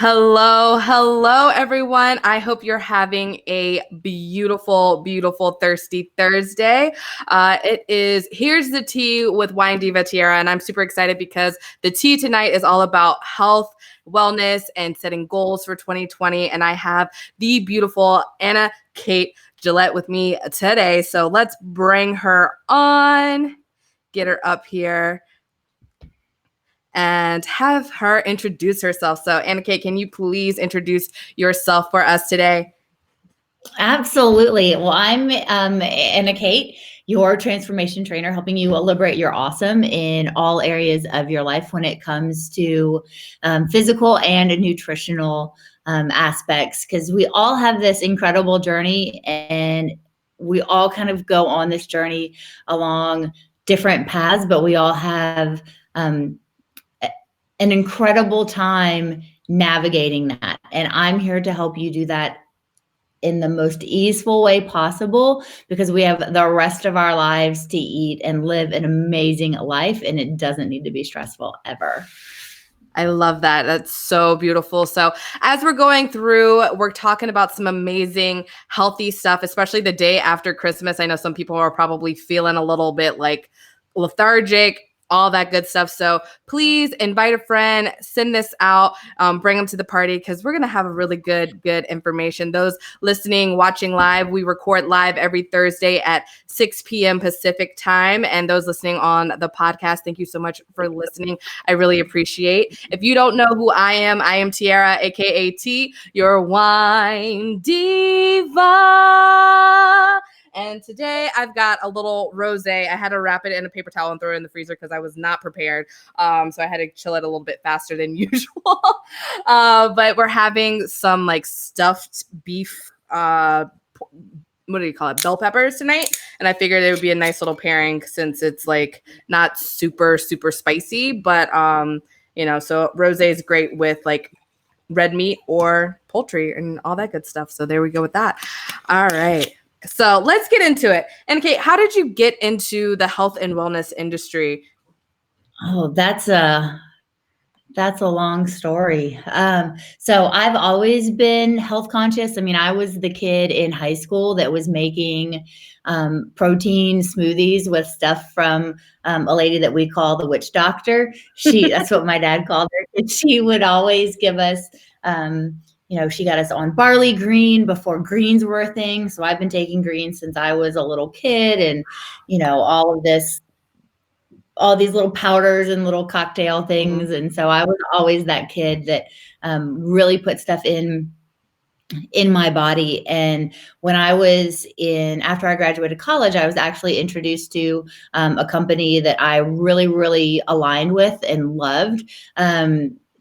Hello, everyone. I hope you're having a beautiful, beautiful, thirsty Thursday. Here's the tea with Wine Diva Tiara, and I'm super excited because the tea tonight is all about health, wellness, and setting goals for 2020. And I have the beautiful Annah Kate Gillette with me today. So let's bring her on, get her up here, and have her introduce herself. So, Annah Kate, can you please introduce yourself for us today? Absolutely. Well, I'm Annah Kate, your transformation trainer, helping you liberate your awesome in all areas of your life when it comes to physical and nutritional aspects, because we all have this incredible journey and we all kind of go on this journey along different paths, but we all have an incredible time navigating that. And I'm here to help you do that in the most easeful way possible, because we have the rest of our lives to eat and live an amazing life, and it doesn't need to be stressful ever. I love that. That's so beautiful. So as we're going through, we're talking about some amazing healthy stuff, especially the day after Christmas. I know some people are probably feeling a little bit like lethargic, all that good stuff. So please invite a friend, send this out, bring them to the party, because we're going to have a really good information. Those listening, watching live, we record live every Thursday at 6 p.m. Pacific time. And those listening on the podcast, thank you so much for listening. I really appreciate. If you don't know who I am Tiara, aka T, your wine diva. And today I've got a little rosé. I had to wrap it in a paper towel and throw it in the freezer because I was not prepared. So I had to chill it a little bit faster than usual. But we're having some like stuffed beef, what do you call it? Bell peppers tonight. And I figured it would be a nice little pairing since it's like not super, super spicy. But, so rosé is great with like red meat or poultry and all that good stuff. So there we go with that. All right. So let's get into it. And Kate, how did you get into the health and wellness industry? Oh, that's a long story. So I've always been health conscious. I mean, I was the kid in high school that was making protein smoothies with stuff from a lady that we call the witch doctor. That's what my dad called her. And she would always give us, she got us on barley green before greens were a thing. So I've been taking greens since I was a little kid, and, all these little powders and little cocktail things. Mm-hmm. And so I was always that kid that really put stuff in my body. And when after I graduated college, I was actually introduced to a company that I really, really aligned with and loved.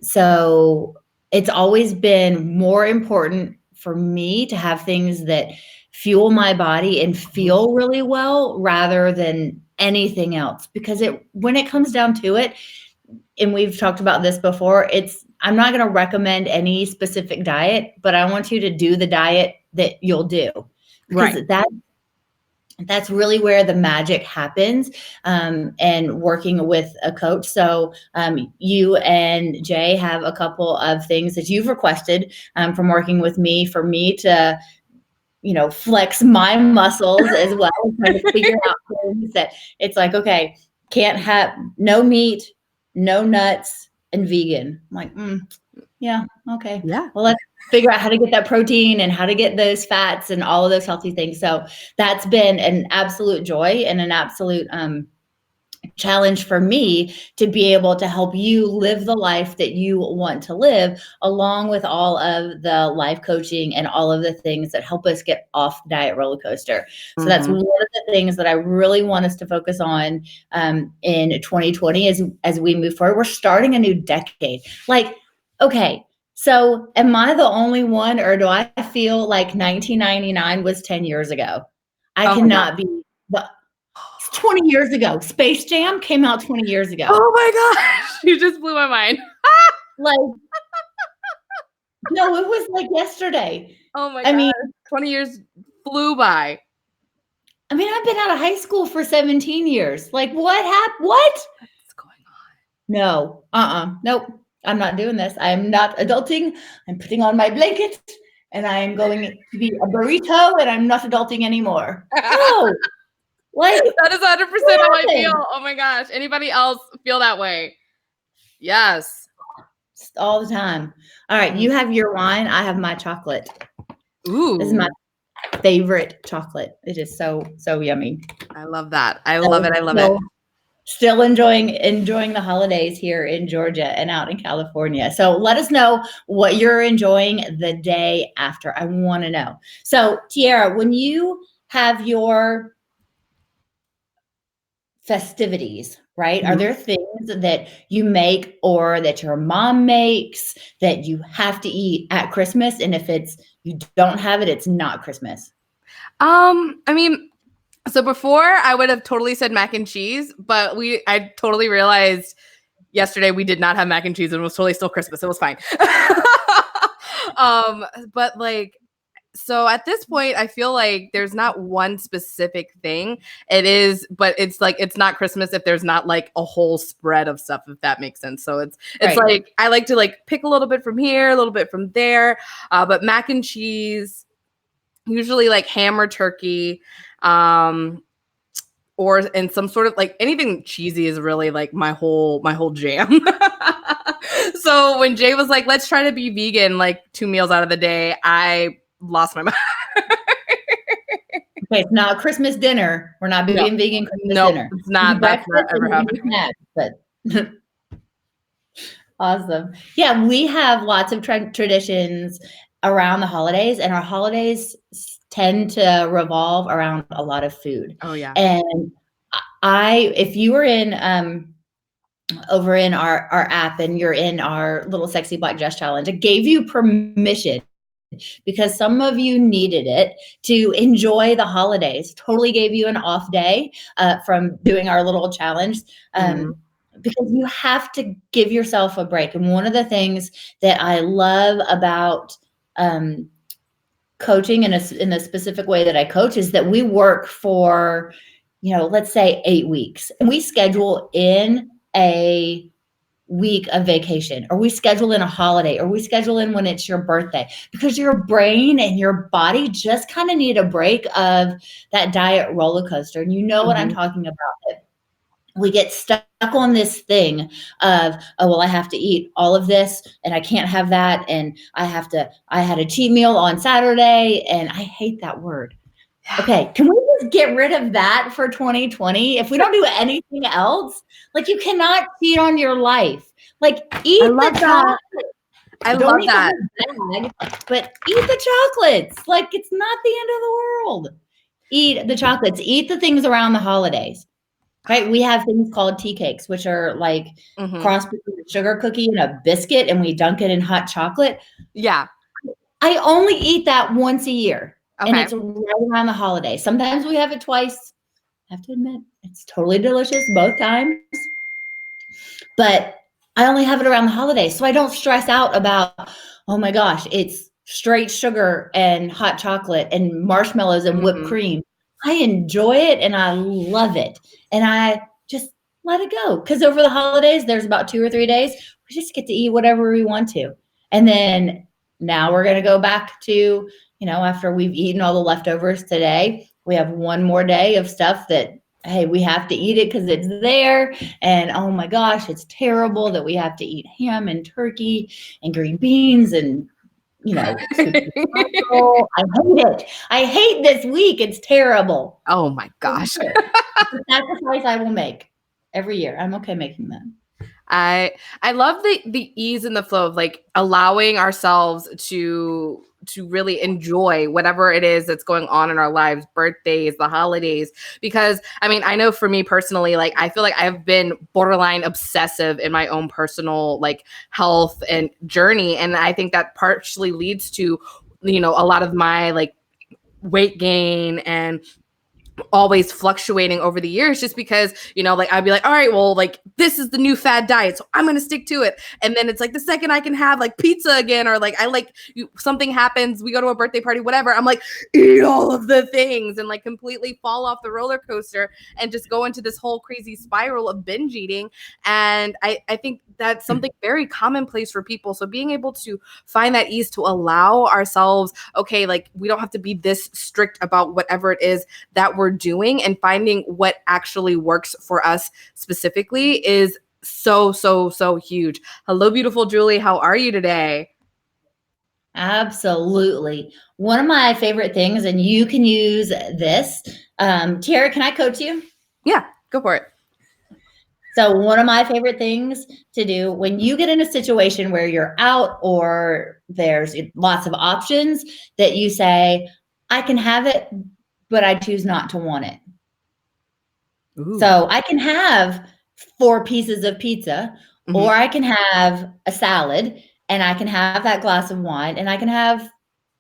So it's always been more important for me to have things that fuel my body and feel really well rather than anything else. Because when it comes down to it, and we've talked about this before, I'm not going to recommend any specific diet, but I want you to do the diet that you'll do. Because that's really where the magic happens, and working with a coach. So you and Jay have a couple of things that you've requested from working with me for me to flex my muscles as well, trying to figure out things that it's like, okay, can't have no meat, no nuts, and vegan. I'm like, yeah, okay. Yeah. Well, let's figure out how to get that protein and how to get those fats and all of those healthy things. So that's been an absolute joy and an absolute challenge for me to be able to help you live the life that you want to live, along with all of the life coaching and all of the things that help us get off the diet roller coaster. So that's one of the things that I really want us to focus on in 2020 as we move forward. We're starting a new decade. Like, okay, so am I the only one, or do I feel like 1999 was 10 years ago? I cannot be. 20 years ago. Space Jam came out 20 years ago. Oh my gosh. You just blew my mind. Like, no, it was like yesterday. Oh my God. I mean, 20 years flew by. I mean, I've been out of high school for 17 years. Like, what happened? What? What's going on? No. Nope. I'm not doing this. I am not adulting. I'm putting on my blanket and I am going to be a burrito and I'm not adulting anymore. No, like That is 100% how I feel. Oh my gosh. Anybody else feel that way? Yes. all the time. All right, you have your wine. I have my chocolate. Ooh. This is my favorite chocolate. It is so yummy. I love that. I love it. I love it. Still enjoying the holidays here in Georgia and out in California. So let us know what you're enjoying the day after. I want to know. So Tiara, when you have your festivities, right? Mm-hmm. Are there things that you make or that your mom makes that you have to eat at Christmas? And if you don't have it, it's not Christmas. I mean, so before I would have totally said mac and cheese, but I totally realized yesterday we did not have mac and cheese and it was totally still Christmas. It was fine. But like, so at this point, I feel like there's not one specific thing. But it's like, it's not Christmas if there's not like a whole spread of stuff, if that makes sense. So it's Right. like, I like to like pick a little bit from here, a little bit from there. But mac and cheese, usually like ham or turkey, or in some sort of like anything cheesy is really like my whole jam. So when Jay was like, let's try to be vegan like 2 meals out of the day, I lost my mind. Okay, it's not Christmas dinner. We're not being vegan Christmas dinner. It's not. That's not ever happening. But awesome. Yeah, we have lots of traditions around the holidays, and our holidays tend to revolve around a lot of food. Oh yeah. And if you were in over in our app and you're in our little Sexy Black Dress Challenge, it gave you permission because some of you needed it to enjoy the holidays. Totally gave you an off day from doing our little challenge. Because you have to give yourself a break. And one of the things that I love about coaching in a specific way that I coach is that we work for, let's say 8 weeks, and we schedule in a week of vacation, or we schedule in a holiday, or we schedule in when it's your birthday, because your brain and your body just kind of need a break of that diet roller coaster. And you know what I'm talking about. We get stuck on this thing of, oh, well, I have to eat all of this and I can't have that. And I had a cheat meal on Saturday, and I hate that word. Okay. Can we just get rid of that for 2020? If we don't do anything else, like, you cannot cheat on your life. Like, eat the chocolate. I love that. But eat the chocolates. Like, it's not the end of the world. Eat the chocolates. Eat the things around the holidays. Right. We have things called tea cakes, which are like cross between a sugar cookie and a biscuit, and we dunk it in hot chocolate. Yeah. I only eat that once a year. Okay. And it's right around the holiday. Sometimes we have it twice. I have to admit, it's totally delicious both times. But I only have it around the holidays. So I don't stress out about, oh my gosh, it's straight sugar and hot chocolate and marshmallows and whipped cream. I enjoy it and I love it. And I just let it go. Because over the holidays, there's about 2 or 3 days, we just get to eat whatever we want to. And then now we're going to go back to, after we've eaten all the leftovers today, we have one more day of stuff that, hey, we have to eat it because it's there. And oh my gosh, it's terrible that we have to eat ham and turkey and green beans and I hate it. I hate this week. It's terrible. Oh my gosh. The sacrifice I will make every year. I'm okay making that. I love the ease and the flow of like allowing ourselves to really enjoy whatever it is that's going on in our lives, birthdays, the holidays, because I mean, I know for me personally, like, I feel like I've been borderline obsessive in my own personal like health and journey. And I think that partially leads to, a lot of my like weight gain and always fluctuating over the years, just because, like I'd be like, all right, well, like this is the new fad diet, so I'm going to stick to it. And then it's like the second I can have like pizza again, or like something happens, we go to a birthday party, whatever, I'm like, eat all of the things and like completely fall off the roller coaster and just go into this whole crazy spiral of binge eating. And I think that's something very commonplace for people. So being able to find that ease to allow ourselves, okay, like we don't have to be this strict about whatever it is that we're doing, and finding what actually works for us specifically is so, so, so huge. Hello, beautiful Julie. How are you today? Absolutely. One of my favorite things, and you can use this. Tiara, can I coach you? Yeah, go for it. So one of my favorite things to do when you get in a situation where you're out or there's lots of options, that you say, I can have it, but I choose not to want it. Ooh. So I can have 4 pieces of pizza, or I can have a salad, and I can have that glass of wine, and I can have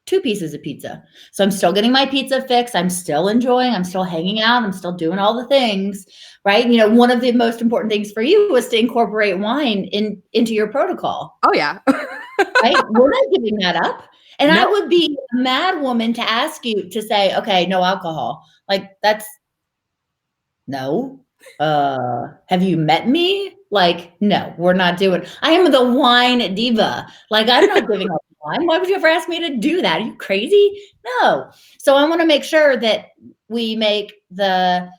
2 pieces of pizza. So I'm still getting my pizza fix. I'm still enjoying, I'm still hanging out. I'm still doing all the things, right? One of the most important things for you was to incorporate wine into your protocol. Oh yeah. Right? We're not giving that up. And Nope. I would be a mad woman to ask you to say, okay, no alcohol. Like that's no. Have you met me? Like, no, we're not doing. I am the wine diva. Like, I'm not giving up wine. Why would you ever ask me to do that? Are you crazy? No. So I want to make sure that we make the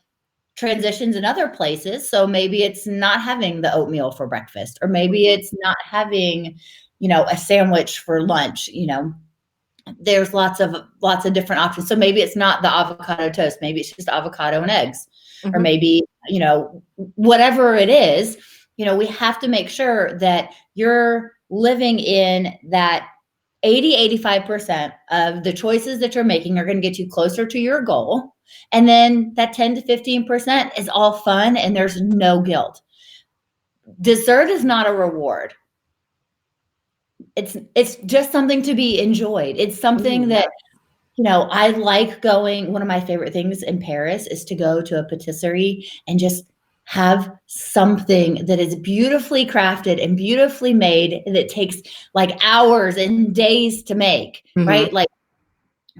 transitions in other places. So maybe it's not having the oatmeal for breakfast, or maybe it's not having, a sandwich for lunch. There's lots of different options. So maybe it's not the avocado toast. Maybe it's just avocado and eggs, or maybe, whatever it is, we have to make sure that you're living in that 85% of the choices that you're making are going to get you closer to your goal. And then that 10 to 15% is all fun and there's no guilt. Dessert is not a reward. It's just something to be enjoyed. It's something that, I like going. One of my favorite things in Paris is to go to a patisserie and just have something that is beautifully crafted and beautifully made that takes like hours and days to make, right? Like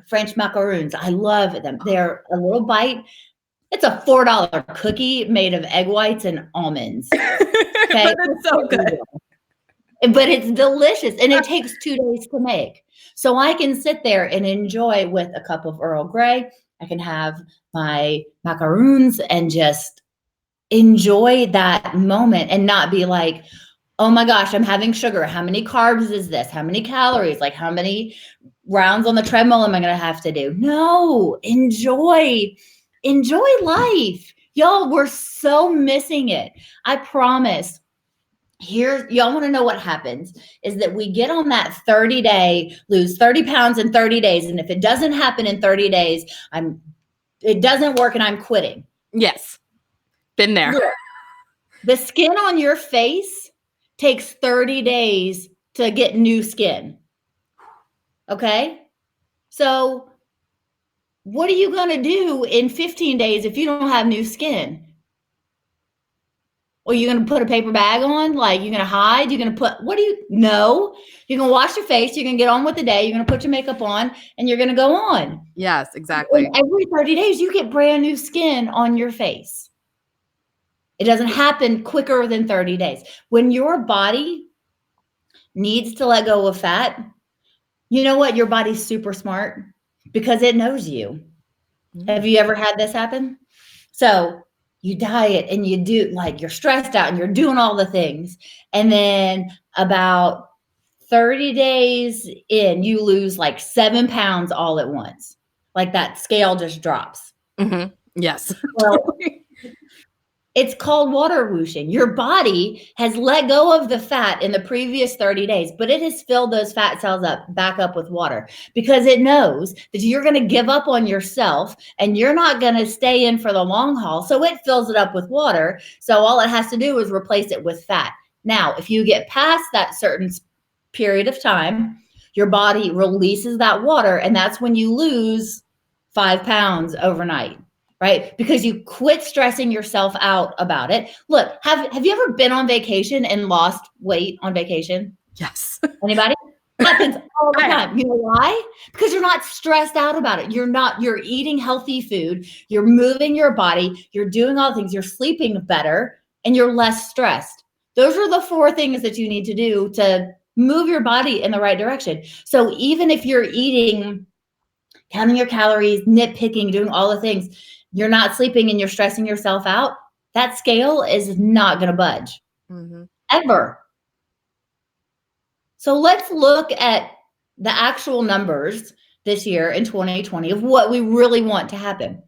French macaroons. I love them. They're a little bite. It's a $4 cookie made of egg whites and almonds. Okay. It's so good. But it's delicious and it takes 2 days to make. So I can sit there and enjoy with a cup of Earl Grey. I can have my macaroons and just enjoy that moment and not be like, oh my gosh, I'm having sugar. How many carbs is this? How many calories? Like how many rounds on the treadmill am I going to have to do? No, enjoy life. Y'all, we're so missing it. I promise. Here, y'all want to know what happens is that we get on that 30-day, lose 30 pounds in 30 days. And if it doesn't happen in 30 days, it doesn't work and I'm quitting. Yes. Been there. Look, the skin on your face takes 30 days to get new skin. Okay. So what are you going to do in 15 days if you don't have new skin? Or you're going to put a paper bag on? Like you're going to hide? You're going to put, no, you're going to wash your face. You're going to get on with the day. You're going to put your makeup on and you're going to go on. Yes, exactly. And every 30 days, you get brand new skin on your face. It doesn't happen quicker than 30 days. When your body needs to let go of fat, you know what? Your body's super smart because it knows you. Have you ever had this happen? So you diet and you do, like, you're stressed out and you're doing all the things. And then about 30 days in, you lose like 7 pounds all at once. Like that scale just drops. Yes. Well, it's called water whooshing. Your body has let go of the fat in the previous 30 days, but it has filled those fat cells back up with water because it knows that you're going to give up on yourself and you're not going to stay in for the long haul. So it fills it up with water. So all it has to do is replace it with fat. Now, if you get past that certain period of time, your body releases that water, and that's when you lose 5 pounds overnight. right? Because you quit stressing yourself out about it. Look, have you ever been on vacation and lost weight on vacation? Yes. Anybody? Happens all the I have. time. You know why? Because you're not stressed out about it. You're eating healthy food, you're moving your body, you're doing all the things, you're sleeping better, and you're less stressed. Those are the 4 things that you need to do to move your body in the right direction. So even if you're eating, counting your calories, nitpicking, doing all the things, you're not sleeping and you're stressing yourself out, that scale is not going to budge ever. So let's look at the actual numbers this year in 2020 of what we really want to happen.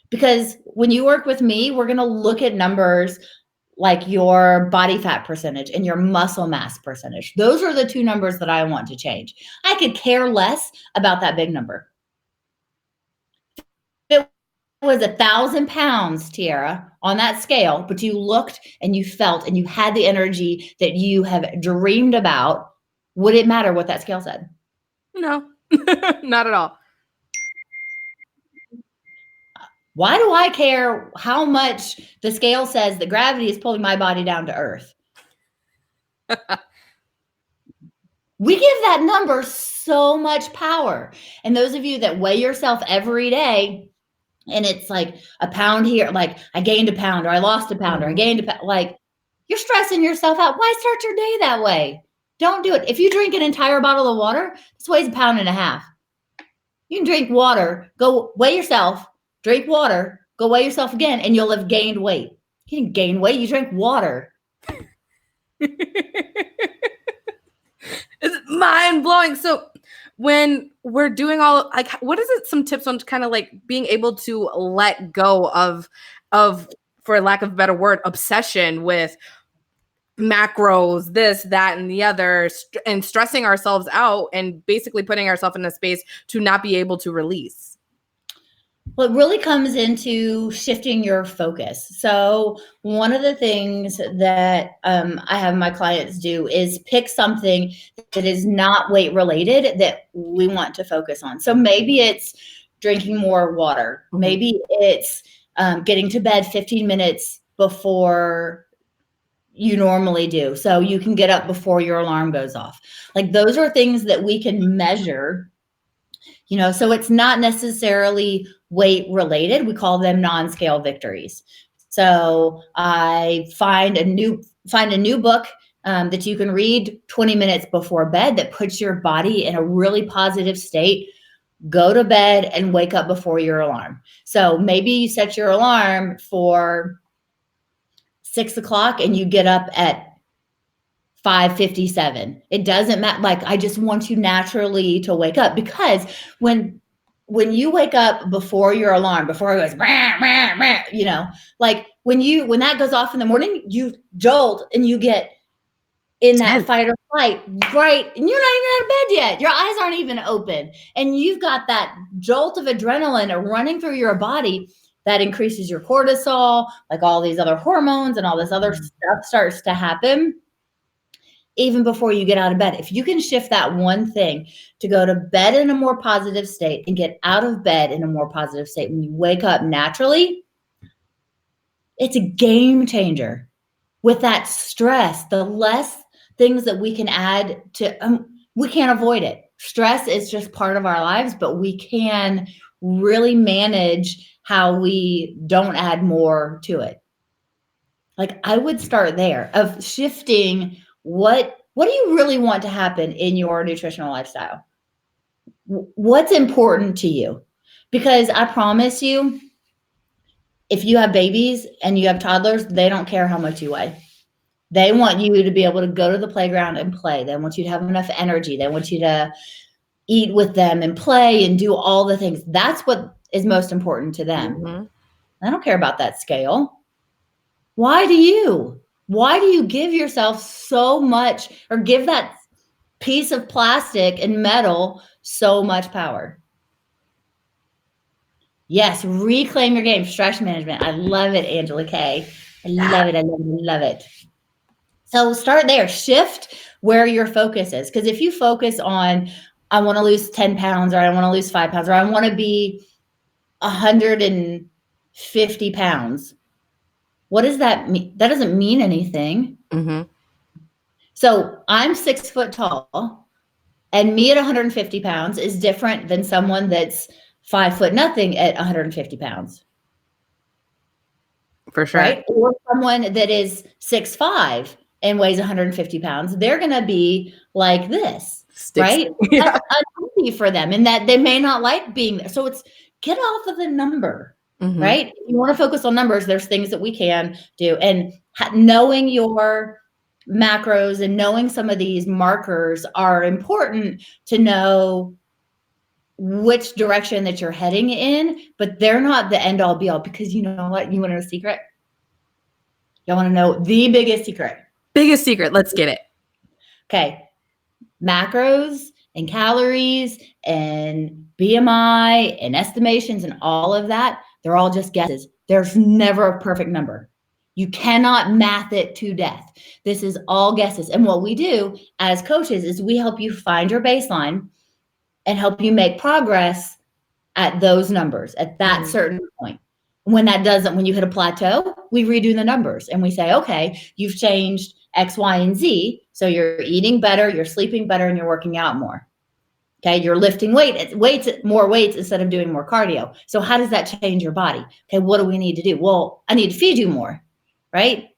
Because when you work with me, we're going to look at numbers like your body fat percentage and your muscle mass percentage. Those are the 2 numbers that I want to change. I could care less about that big number. If it was 1,000 pounds, Tiara, on that scale, but you looked and you felt and you had the energy that you have dreamed about, would it matter what that scale said? No, not at all. Why do I care how much the scale says that gravity is pulling my body down to earth? We give that number so much power. And those of you that weigh yourself every day, and it's like a pound here, like I gained a pound or I lost a pound or I gained a pound, like you're stressing yourself out. Why start your day that way? Don't do it. If you drink an entire bottle of water, this weighs 1.5 pounds. You can drink water, go weigh yourself, drink water, go weigh yourself again, and you'll have gained weight. You didn't gain weight, you drank water. It's mind blowing. So when we're doing all, like, what is it? Some tips on kind of like being able to let go of, for lack of a better word, obsession with macros, this, that, and the other, and stressing ourselves out and basically putting ourselves in a space to not be able to release. Well, it really comes into shifting your focus. So one of the things that I have my clients do is pick something that is not weight related that we want to focus on. So maybe it's drinking more water. Maybe it's getting to bed 15 minutes before you normally do, so you can get up before your alarm goes off. Like those are things that we can measure. So it's not necessarily weight related. We call them non-scale victories. So I find a new book that you can read 20 minutes before bed that puts your body in a really positive state. Go to bed and wake up before your alarm. So maybe you set your alarm for 6 o'clock and you get up at 5:57. It doesn't matter. Like, I just want you naturally to wake up, because when you wake up before your alarm, before it goes, like when that goes off in the morning, you jolt and you get in that fight or flight, right? And you're not even out of bed yet. Your eyes aren't even open. And you've got that jolt of adrenaline running through your body that increases your cortisol, like all these other hormones and all this other stuff starts to happen even before you get out of bed. If you can shift that one thing to go to bed in a more positive state and get out of bed in a more positive state when you wake up naturally, it's a game changer. With that stress, the less things that we can add to, we can't avoid it. Stress is just part of our lives, but we can really manage how we don't add more to it. Like, I would start there of shifting what do you really want to happen in your nutritional lifestyle? What's important to you? Because I promise you, if you have babies and you have toddlers, they don't care how much you weigh. They want you to be able to go to the playground and play. They want you to have enough energy. They want you to eat with them and play and do all the things. That's what is most important to them. I don't care about that scale. Why do you? Why do you give yourself so much, or give that piece of plastic and metal so much power? Yes, reclaim your game. Stress management. I love it, Angela Kay. I love it. I love it. I love it. So start there. Shift where your focus is. Because if you focus on, I want to lose 10 pounds, or I want to lose 5 pounds, or I want to be 110 50 pounds. What does that mean? That doesn't mean anything. Mm-hmm. So I'm 6 foot tall, and me at 150 pounds is different than someone that's 5 foot nothing at 150 pounds. For sure. Right? Or someone that is 6'5" and weighs 150 pounds, they're going to be like this, Sticks. right? Yeah. That's unhealthy for them, and that they may not like being there. So it's get off of the number, Mm-hmm. right? If you want to focus on numbers, there's things that we can do. And knowing your macros and knowing some of these markers are important to know which direction that you're heading in, but they're not the end all be all, because you know what? You want to know a secret? Y'all want to know the biggest secret? Biggest secret. Let's get it. Okay. Macros and calories and BMI and estimations and all of that, they're all just guesses. There's never a perfect number. You cannot math it to death. This is all guesses. And what we do as coaches is we help you find your baseline and help you make progress at those numbers, at that certain point. When that doesn't, when you hit a plateau, we redo the numbers and we say, okay, you've changed X, Y, and Z. So you're eating better, you're sleeping better, and you're working out more. Okay, you're lifting more weights instead of doing more cardio. So how does that change your body? Okay, what do we need to do? Well, I need to feed you more, right?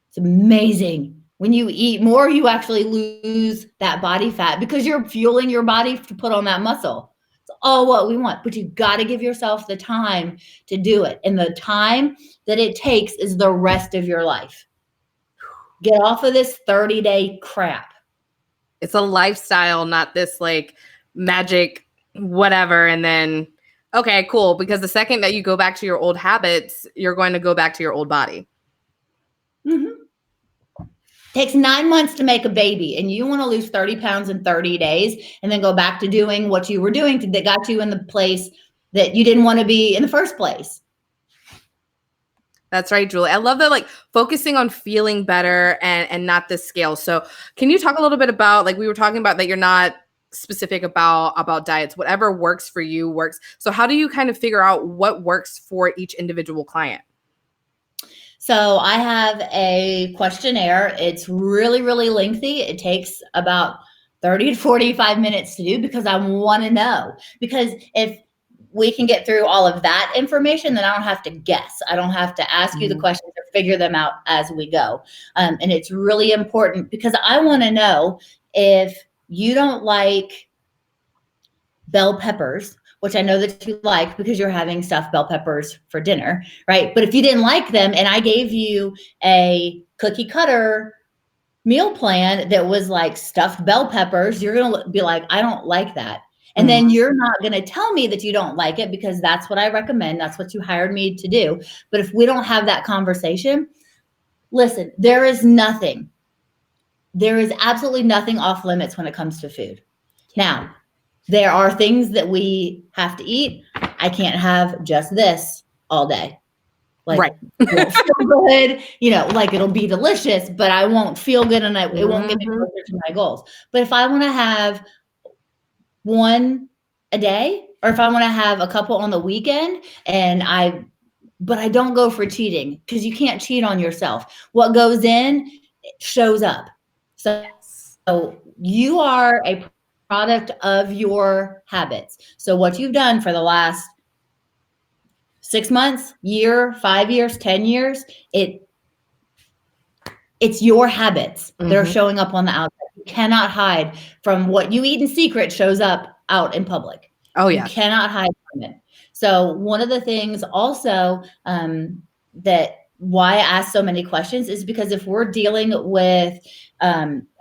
It's amazing. When you eat more, you actually lose that body fat because you're fueling your body to put on that muscle. It's all what we want, but you've got to give yourself the time to do it. And the time that it takes is the rest of your life. Get off of this 30-day crap. It's a lifestyle, not this like magic whatever. And then, okay, cool. Because the second that you go back to your old habits, you're going to go back to your old body. Mm-hmm. Takes 9 months to make a baby, and you want to lose 30 pounds in 30 days and then go back to doing what you were doing that got you in the place that you didn't want to be in the first place. That's right, Julie. I love that, like focusing on feeling better and not the scale. So can you talk a little bit about, like we were talking about that you're not specific about diets, whatever works for you works. So how do you kind of figure out what works for each individual client? So I have a questionnaire. It's really, really lengthy. It takes about 30 to 45 minutes to do because I want to know. Because if we can get through all of that information, then I don't have to guess. I don't have to ask you the questions or figure them out as we go. And it's really important because I want to know if you don't like bell peppers, which I know that you like because you're having stuffed bell peppers for dinner, right? But if you didn't like them and I gave you a cookie cutter meal plan that was like stuffed bell peppers, you're going to be like, I don't like that. And then you're not going to tell me that you don't like it because that's what I recommend. That's what you hired me to do. But if we don't have that conversation, listen, there is absolutely nothing off limits when it comes to food. Now, there are things that we have to eat. I can't have just this all day. Like, right. It won't feel good, like it'll be delicious, but I won't feel good and it won't get me closer to my goals. But if I want to have one a day, or if I want to have a couple on the weekend but I don't go for cheating because you can't cheat on yourself. What goes in shows up. So you are a product of your habits. So what you've done for the last 6 months, year, 5 years, 10 years, it's your habits that are showing up on the outside. You cannot hide from what you eat in secret shows up out in public. Oh, yeah. You cannot hide from it. So one of the things also that why I ask so many questions is because if we're dealing with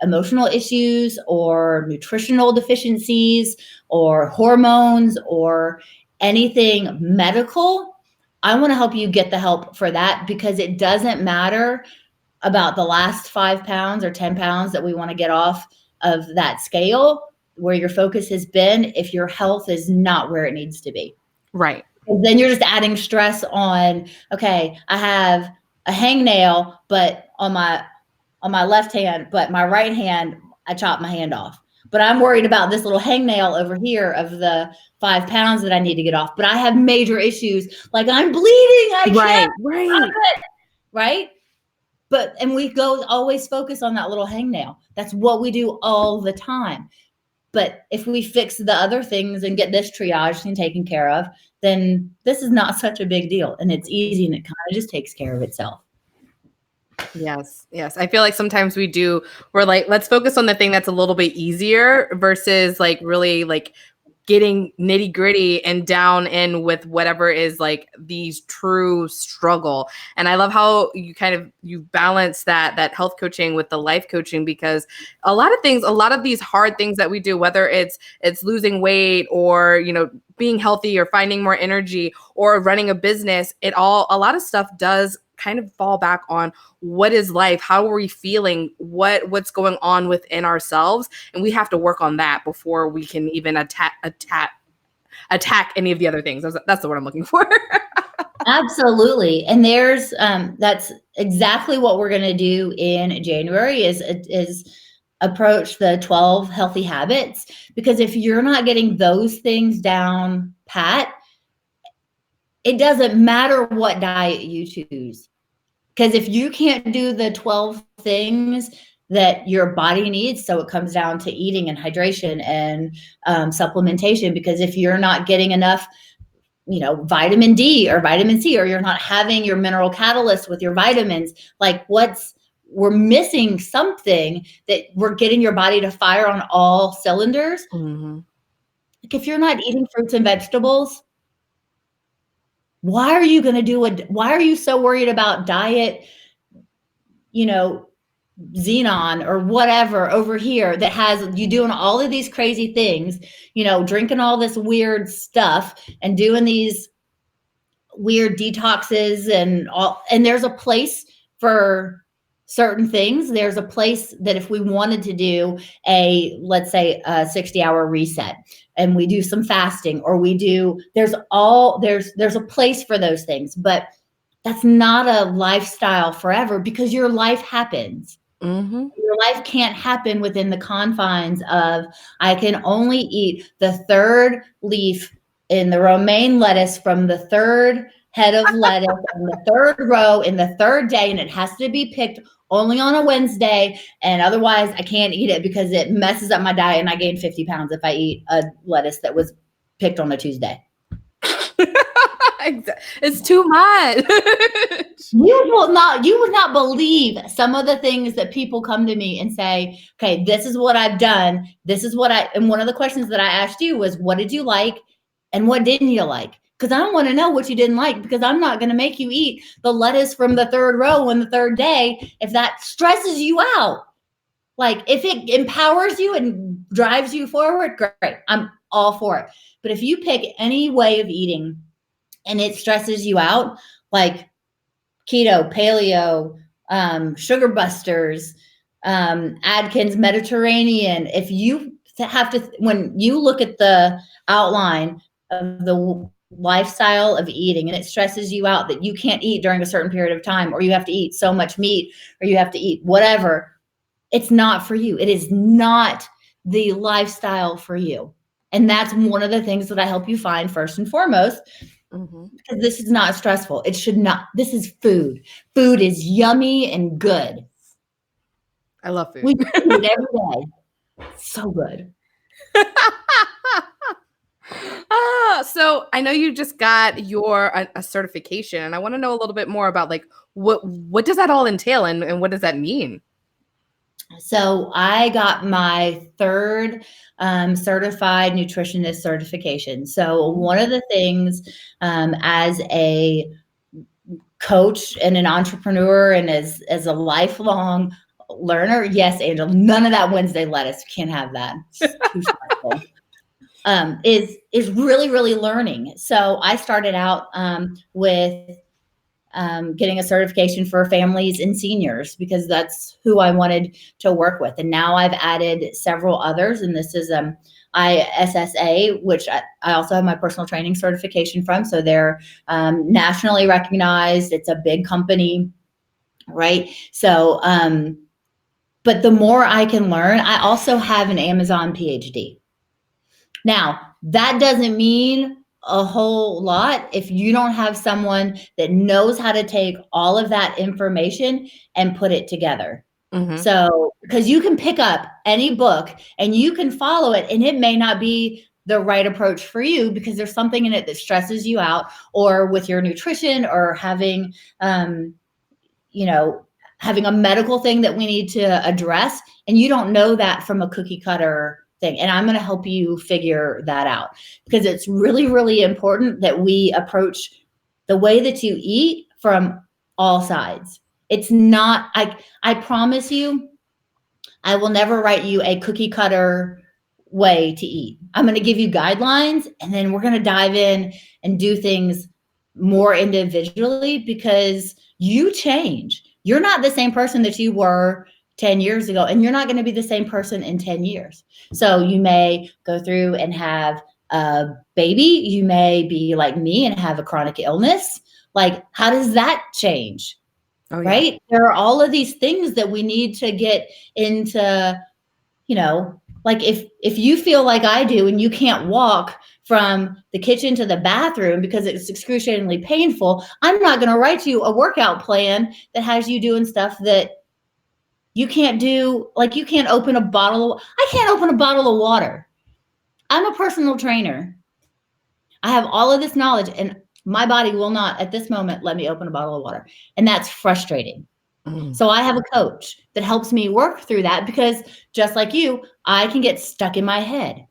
emotional issues or nutritional deficiencies or hormones or anything medical, I want to help you get the help for that, because it doesn't matter about the last 5 pounds or 10 pounds that we want to get off of that scale where your focus has been if your health is not where it needs to be. Right. And then you're just adding stress on, okay, I have a hangnail, but on my left hand, but my right hand, I chopped my hand off. but I'm worried about this little hangnail over here of the 5 pounds that I need to get off. But I have major issues. Like I'm bleeding. I Right, can't. right. Right. But, and we go always focus on that little hangnail. That's what we do all the time. But if we fix the other things and get this triaged and taken care of, then this is not such a big deal. And it's easy and it kind of just takes care of itself. Yes, yes. I feel like sometimes we're like, let's focus on the thing that's a little bit easier versus like really like getting nitty gritty and down in with whatever is like these true struggle. And I love how you balance that health coaching with the life coaching, because a lot of these hard things that we do, whether it's losing weight or, being healthy or finding more energy or running a business, a lot of stuff does kind of fall back on what is life, how are we feeling, what's going on within ourselves, and we have to work on that before we can even attack any of the other things. That's the word I'm looking for. Absolutely. And there's that's exactly what we're going to do in January is approach the 12 healthy habits, because if you're not getting those things down pat, it doesn't matter what diet you choose. Because if you can't do the 12 things that your body needs, so it comes down to eating and hydration and supplementation, because if you're not getting enough, vitamin D or vitamin C, or you're not having your mineral catalyst with your vitamins, like we're missing something that we're getting your body to fire on all cylinders. Mm-hmm. Like if you're not eating fruits and vegetables, why are you so worried about diet, Xenon or whatever over here that has you doing all of these crazy things, drinking all this weird stuff and doing these weird detoxes and there's a place for certain things. There's a place that if we wanted to do let's say a 60-hour reset and we do some fasting, or there's a place for those things, but that's not a lifestyle forever, because your life happens. Mm-hmm. Your life can't happen within the confines of, I can only eat the third leaf in the romaine lettuce from the third head of lettuce on the third row in the third day, and it has to be picked only on a Wednesday, and otherwise I can't eat it because it messes up my diet and I gain 50 pounds if I eat a lettuce that was picked on a Tuesday. It's too much. You would not believe some of the things that people come to me and say, okay, this is what I've done. And one of the questions that I asked you was, what did you like and what didn't you like? Because I don't want to know what you didn't like, because I'm not going to make you eat the lettuce from the third row on the third day if that stresses you out. Like if it empowers you and drives you forward, great. I'm all for it. But if you pick any way of eating and it stresses you out, like keto, paleo, sugar busters, Atkins, Mediterranean, if you have to, when you look at the outline of the lifestyle of eating and it stresses you out that you can't eat during a certain period of time, or you have to eat so much meat, or you have to eat whatever, it's not for you. It is not the lifestyle for you. And that's one of the things that I help you find first and foremost. Mm-hmm. Because this is not stressful. It should not. This is food. Food is yummy and good. I love food. We eat it every day. So good. So I know you just got a certification, and I want to know a little bit more about like what does that all entail and what does that mean? So I got my third certified nutritionist certification. So one of the things as a coach and an entrepreneur and as a lifelong learner, yes, Angel, none of that Wednesday lettuce. You can't have that. It's too stressful. Is really, really learning. So I started out with getting a certification for families and seniors, because that's who I wanted to work with. And now I've added several others. And this is ISSA, which I also have my personal training certification from. So they're nationally recognized. It's a big company, right? So But the more I can learn, I also have an Amazon PhD. Now, that doesn't mean a whole lot if you don't have someone that knows how to take all of that information and put it together. Mm-hmm. So, because you can pick up any book and you can follow it, and it may not be the right approach for you because there's something in it that stresses you out, or with your nutrition, or having, having a medical thing that we need to address. And you don't know that from a cookie cutter thing. And I'm going to help you figure that out, because it's really, really important that we approach the way that you eat from all sides. It's not, I promise you, I will never write you a cookie cutter way to eat. I'm going to give you guidelines, and then we're going to dive in and do things more individually, because you change. You're not the same person that you were 10 years ago, and you're not going to be the same person in 10 years. So you may go through and have a baby. You may be like me and have a chronic illness. Like, how does that change? Oh, yeah. Right? There are all of these things that we need to get into, like if you feel like I do and you can't walk from the kitchen to the bathroom because it's excruciatingly painful, I'm not going to write you a workout plan that has you doing stuff that you can't do. Like, you can't open a bottle. I can't open a bottle of water. I'm a personal trainer. I have all of this knowledge, and my body will not at this moment let me open a bottle of water. And that's frustrating. So I have a coach that helps me work through that, because just like you, I can get stuck in my head.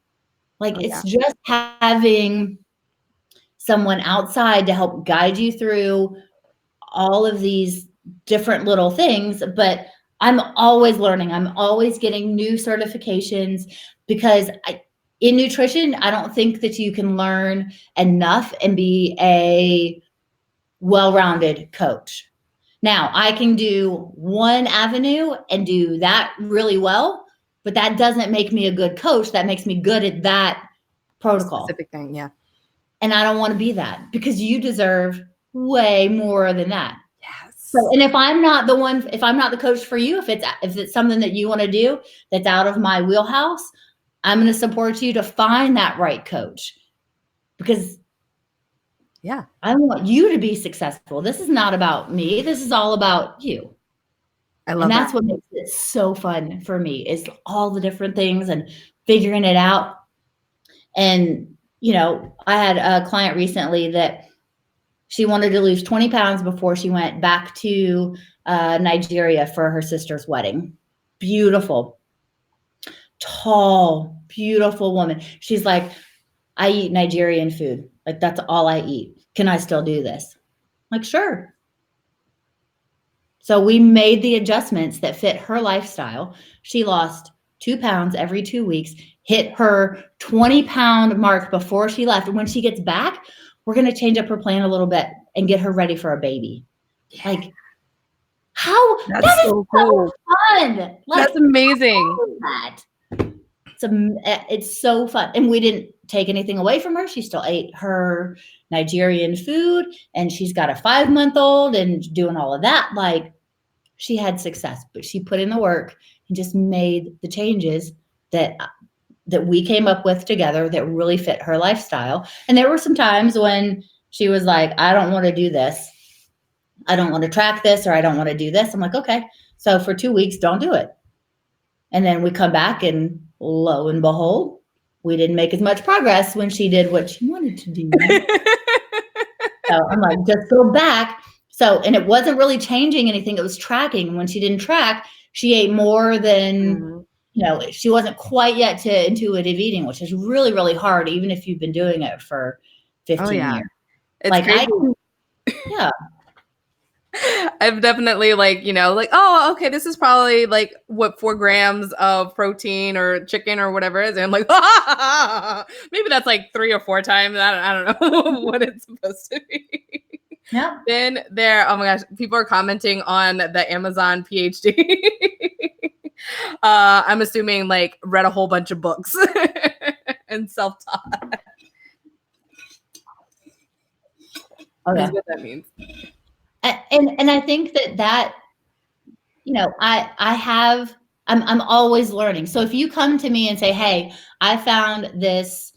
Like, it's just having someone outside to help guide you through all of these different little things. But I'm always learning. I'm always getting new certifications, because in nutrition, I don't think that you can learn enough and be a well-rounded coach. Now, I can do one avenue and do that really well, but that doesn't make me a good coach. That makes me good at that protocol. Specific thing, yeah. And I don't want to be that, because you deserve way more than that. Yes. So, and if I'm not the coach for you, if it's something that you want to do that's out of my wheelhouse, I'm going to support you to find that right coach, because I want you to be successful. This is not about me. This is all about you. I love and that's that. what makes it so fun for me, is all the different things and figuring it out. And, I had a client recently that she wanted to lose 20 pounds before she went back to Nigeria for her sister's wedding. Beautiful, tall, beautiful woman. She's like, I eat Nigerian food. Like, that's all I eat. Can I still do this? I'm like, sure. So we made the adjustments that fit her lifestyle. She lost 2 pounds every 2 weeks, hit her 20-pound mark before she left. And when she gets back, we're going to change up her plan a little bit and get her ready for a baby. Yeah. Like, that's so cool. Fun. Like, that's amazing. It's so fun. And we didn't take anything away from her. She still ate her Nigerian food, and she's got a 5-month-old and doing all of that. Like, she had success, but she put in the work and just made the changes that we came up with together that really fit her lifestyle. And there were some times when she was like, I don't want to do this. I don't want to track this, or I don't want to do this. I'm like, okay. So for 2 weeks, don't do it. And then we come back, and lo and behold, we didn't make as much progress when she did what she wanted to do. So I'm like, just go back. So, and it wasn't really changing anything. It was tracking. When she didn't track, she ate more than, she wasn't quite yet to intuitive eating, which is really, really hard, even if you've been doing it for 15 years. It's like, crazy. Yeah. I've definitely oh, okay, this is probably like what 4 grams of protein or chicken or whatever it is. And I'm like, maybe that's like 3 or 4 times. I don't know what it's supposed to be. Yeah. Then oh my gosh, people are commenting on the Amazon PhD. I'm assuming like read a whole bunch of books and self-taught. Okay. That's what that means. And I think that I have I'm always learning. So if you come to me and say, hey, I found this,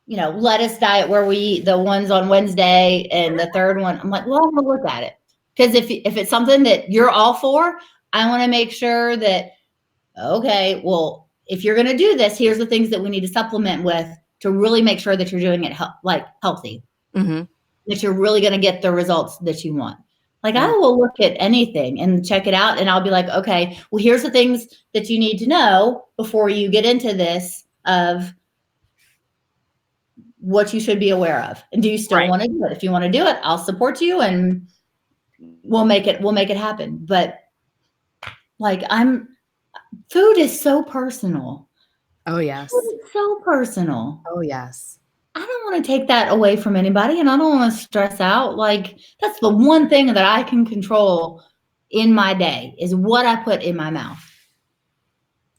lettuce diet where we eat the ones on Wednesday and the third one, I'm like, well, I'm gonna look at it. Because if it's something that you're all for, I want to make sure that, okay, well, if you're gonna do this, here's the things that we need to supplement with to really make sure that you're doing it healthy, that you're really gonna get the results that you want. Like I will look at anything and check it out, and I'll be like, okay, well, here's the things that you need to know before you get into this of what you should be aware of. And do you still want to do it? If you want to do it, I'll support you and we'll make it happen. But like food is so personal. Oh, yes. Food is so personal. Oh, yes. I don't want to take that away from anybody, and I don't want to stress out. Like that's the one thing that I can control in my day is what I put in my mouth.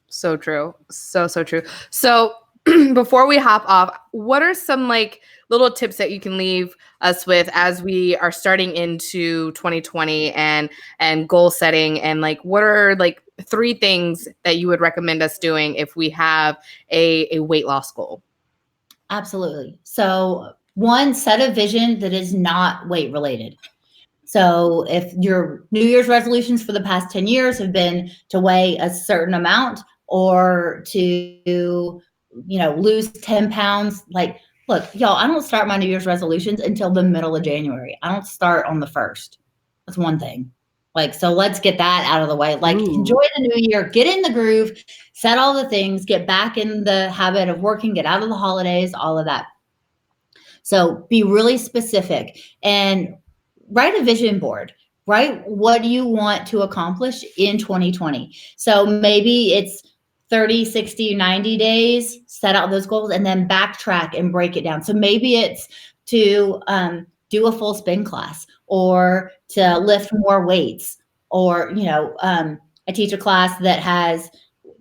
So true. So true. So before we hop off, what are some like little tips that you can leave us with as we are starting into 2020 and goal setting, and like what are like 3 things that you would recommend us doing if we have a weight loss goal? Absolutely. So 1, set a vision that is not weight related. So if your New Year's resolutions for the past 10 years have been to weigh a certain amount or to, lose 10 pounds, like, look, y'all, I don't start my New Year's resolutions until the middle of January. I don't start on the 1st. That's one thing. Like, so let's get that out of the way. Like, enjoy the new year, get in the groove, set all the things, get back in the habit of working, get out of the holidays, all of that. So be really specific and write a vision board. Write what do you want to accomplish in 2020. So maybe it's 30, 60, 90 days, set out those goals and then backtrack and break it down. So maybe it's to do a full spin class or to lift more weights, or, I teach a class that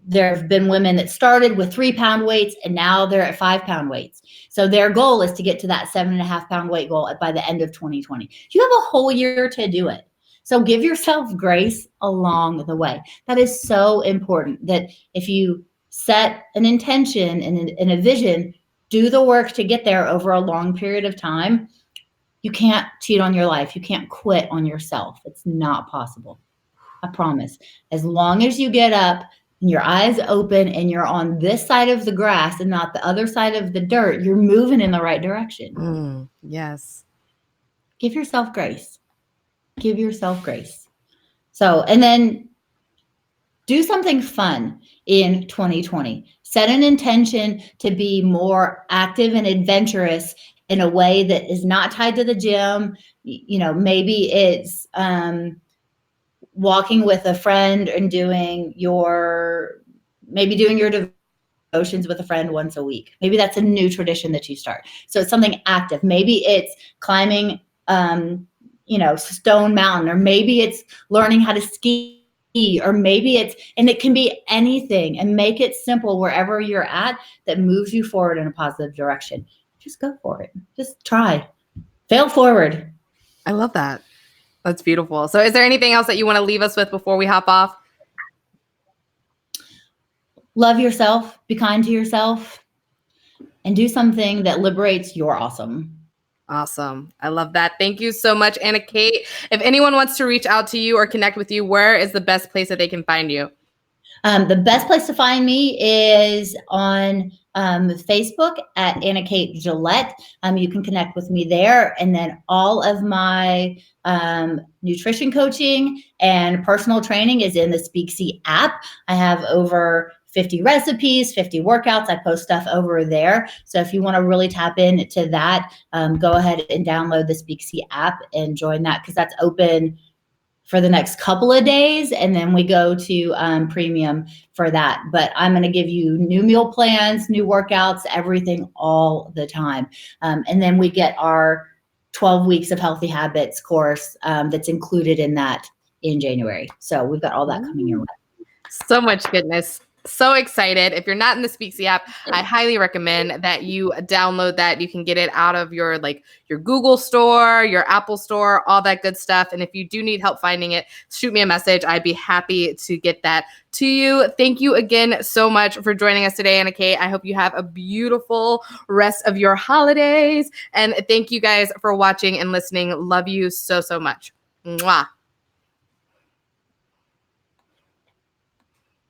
there have been women that started with 3-pound weights and now they're at 5-pound weights. So their goal is to get to that 7.5-pound weight goal by the end of 2020. You have a whole year to do it. So give yourself grace along the way. That is so important, that if you set an intention and a vision, do the work to get there over a long period of time. You can't cheat on your life. You can't quit on yourself. It's not possible. I promise. As long as you get up and your eyes open and you're on this side of the grass and not the other side of the dirt, you're moving in the right direction. Yes. Give yourself grace. Give yourself grace. So, and then do something fun in 2020. Set an intention to be more active and adventurous in a way that is not tied to the gym. Maybe it's walking with a friend and doing your devotions with a friend once a week. Maybe that's a new tradition that you start. So it's something active. Maybe it's climbing, Stone Mountain, or maybe it's learning how to ski, or maybe and it can be anything, and make it simple wherever you're at that moves you forward in a positive direction. Just go for it. Just try. Fail forward. I love that. That's beautiful. So is there anything else that you want to leave us with before we hop off? Love yourself, be kind to yourself, and do something that liberates your awesome. Awesome. I love that. Thank you so much, Annah Kate. If anyone wants to reach out to you or connect with you, where is the best place that they can find you? The best place to find me is on Facebook at Annah Kate Gillette. You can connect with me there. And then all of my nutrition coaching and personal training is in the Speaksy app. I have over 50 recipes, 50 workouts. I post stuff over there. So if you want to really tap into that, go ahead and download the Speaksy app and join that, because that's open for the next couple of days, and then we go to premium for that. But I'm going to give you new meal plans, new workouts, everything all the time. And then we get our 12 weeks of healthy habits course that's included in that in January. So we've got all that coming your way. So much goodness. So excited. If you're not in the Speaksy app, I highly recommend that you download that. You can get it out of your your Google store, your Apple store, all that good stuff. And if you do need help finding it, shoot me a message. I'd be happy to get that to you. Thank you again so much for joining us today, Anna Kate. I hope you have a beautiful rest of your holidays. And thank you guys for watching and listening. Love you so, so much. Mwah.